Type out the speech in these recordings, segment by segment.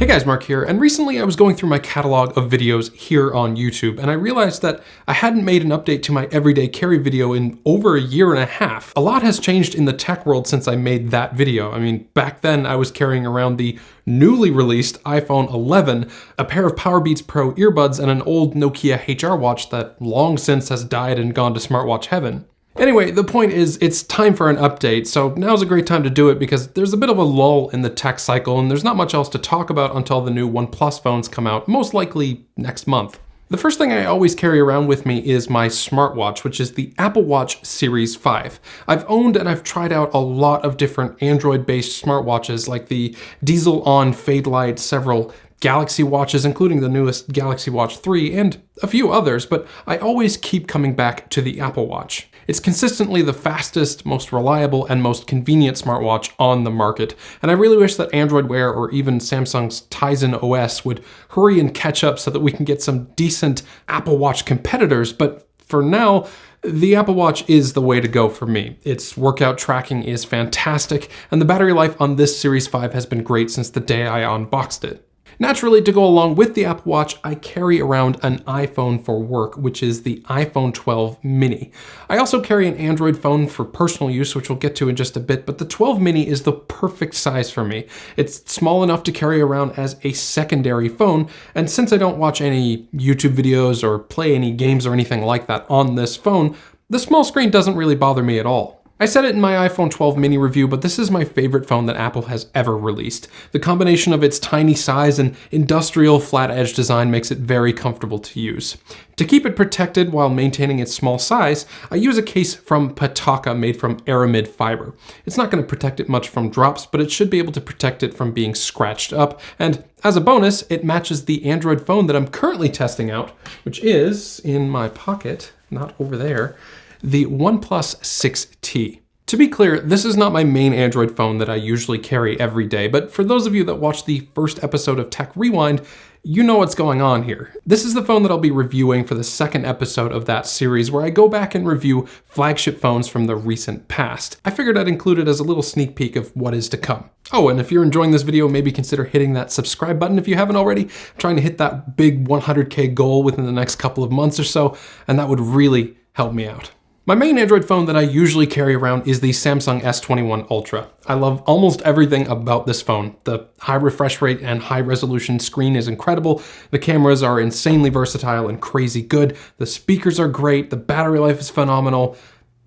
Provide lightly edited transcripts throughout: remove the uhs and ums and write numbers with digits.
guys, Mark here, and recently I was going through my catalog of videos here on YouTube, and I realized that I hadn't made an update to my everyday carry video in over a year and a half. A lot has changed in the tech world since I made that video. I mean, back then I was carrying around the newly released iPhone 11, a pair of Powerbeats Pro earbuds, and an old Nokia HR watch that long since has died and gone to smartwatch heaven. Anyway, the point is, it's time for an update, so now's a great time to do it because there's a bit of a lull in the tech cycle and there's not much else to talk about until the new OnePlus phones come out, most likely next month. The first thing I always carry around with me is my smartwatch, which is the Apple Watch Series 5. I've owned and I've tried out a lot of different Android-based smartwatches like the Diesel On Fade Light, several Galaxy watches, including the newest Galaxy Watch 3, and a few others, but I always keep coming back to the Apple Watch. It's consistently the fastest, most reliable, and most convenient smartwatch on the market, and I really wish that Android Wear or even Samsung's Tizen OS would hurry and catch up so that we can get some decent Apple Watch competitors, but for now, the Apple Watch is the way to go for me. Its workout tracking is fantastic, and the battery life on this Series 5 has been great since the day I unboxed it. Naturally, to go along with the Apple Watch, I carry around an iPhone for work, which is the iPhone 12 mini. I also carry an Android phone for personal use, which we'll get to in just a bit, but the 12 mini is the perfect size for me. It's small enough to carry around as a secondary phone, and since I don't watch any YouTube videos or play any games or anything like that on this phone, the small screen doesn't really bother me at all. I said it in my iPhone 12 mini review, but this is my favorite phone that Apple has ever released. The combination of its tiny size and industrial flat edge design makes it very comfortable to use. To keep it protected while maintaining its small size, I use a case from Pataka made from aramid fiber. It's not going to protect it much from drops, but it should be able to protect it from being scratched up, and as a bonus, it matches the Android phone that I'm currently testing out, which is in my pocket, not over there, the OnePlus 6T. To be clear, this is not my main Android phone that I usually carry every day, but for those of you that watched the first episode of Tech Rewind, you know what's going on here. This is the phone that I'll be reviewing for the second episode of that series where I go back and review flagship phones from the recent past. I figured I'd include it as a little sneak peek of what is to come. Oh, and if you're enjoying this video, maybe consider hitting that subscribe button if you haven't already. I'm trying to hit that big 100K goal within the next couple of months or so, and that would really help me out. My main Android phone that I usually carry around is the Samsung S21 Ultra. I love almost everything about this phone. The high refresh rate and high resolution screen is incredible. The cameras are insanely versatile and crazy good. The speakers are great. The battery life is phenomenal.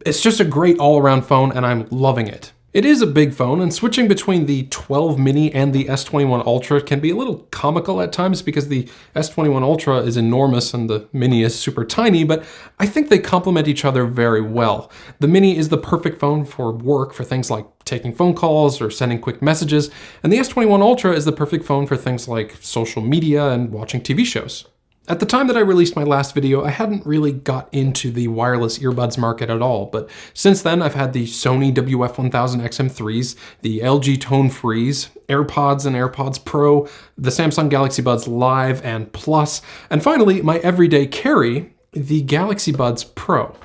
It's just a great all-around phone and I'm loving it. It is a big phone, and switching between the 12 mini and the S21 Ultra can be a little comical at times because the S21 Ultra is enormous and the mini is super tiny, but I think they complement each other very well. The mini is the perfect phone for work, for things like taking phone calls or sending quick messages, and the S21 Ultra is the perfect phone for things like social media and watching TV shows. At the time that I released my last video, I hadn't really got into the wireless earbuds market at all, but since then I've had the Sony WF-1000 XM3s, the LG Tone Frees, AirPods and AirPods Pro, the Samsung Galaxy Buds Live and Plus, and finally my everyday carry, the Galaxy Buds Pro.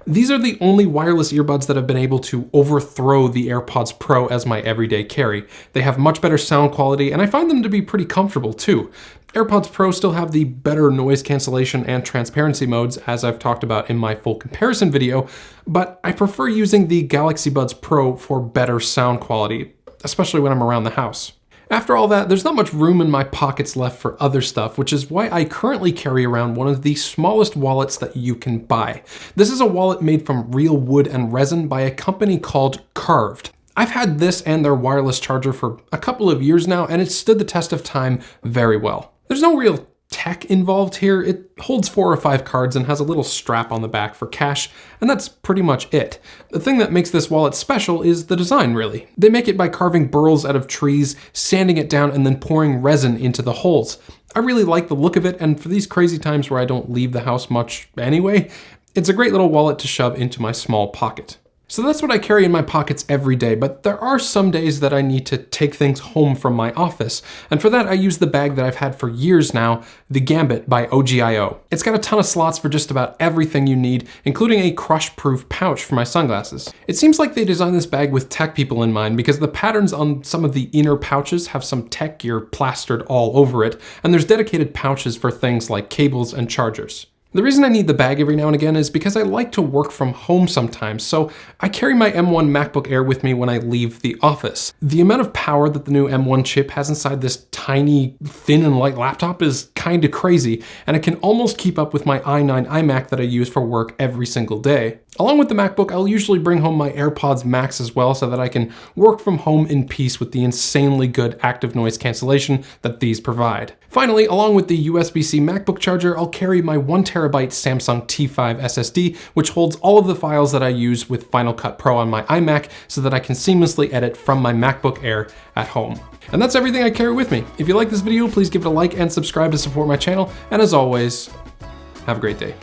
These are the only wireless earbuds that have been able to overthrow the AirPods Pro as my everyday carry. They have much better sound quality, and I find them to be pretty comfortable too. AirPods Pro still have the better noise cancellation and transparency modes, as I've talked about in my full comparison video, but I prefer using the Galaxy Buds Pro for better sound quality, especially when I'm around the house. After all that, there's not much room in my pockets left for other stuff, which is why I currently carry around one of the smallest wallets that you can buy. This is a wallet made from real wood and resin by a company called Carved. I've had this and their wireless charger for a couple of years now, and it's stood the test of time very well. There's no real tech involved here. It holds 4 or 5 cards and has a little strap on the back for cash, and that's pretty much it. The thing that makes this wallet special is the design, really. They make it by carving burls out of trees, sanding it down, and then pouring resin into the holes. I really like the look of it, and for these crazy times where I don't leave the house much anyway, it's a great little wallet to shove into my small pocket. So that's what I carry in my pockets every day, but there are some days that I need to take things home from my office. And for that, I use the bag that I've had for years now, the Gambit by OGIO. It's got a ton of slots for just about everything you need, including a crush-proof pouch for my sunglasses. It seems like they designed this bag with tech people in mind because the patterns on some of the inner pouches have some tech gear plastered all over it, and there's dedicated pouches for things like cables and chargers. The reason I need the bag every now and again is because I like to work from home sometimes, so I carry my M1 MacBook Air with me when I leave the office. The amount of power that the new M1 chip has inside this tiny, thin and light laptop is kinda crazy, and it can almost keep up with my i9 iMac that I use for work every single day. Along with the MacBook, I'll usually bring home my AirPods Max as well so that I can work from home in peace with the insanely good active noise cancellation that these provide. Finally, along with the USB-C MacBook charger, I'll carry my 1TB Samsung T5 SSD, which holds all of the files that I use with Final Cut Pro on my iMac so that I can seamlessly edit from my MacBook Air at home. And that's everything I carry with me. If you like this video, please give it a like and subscribe to support my channel. And as always, have a great day.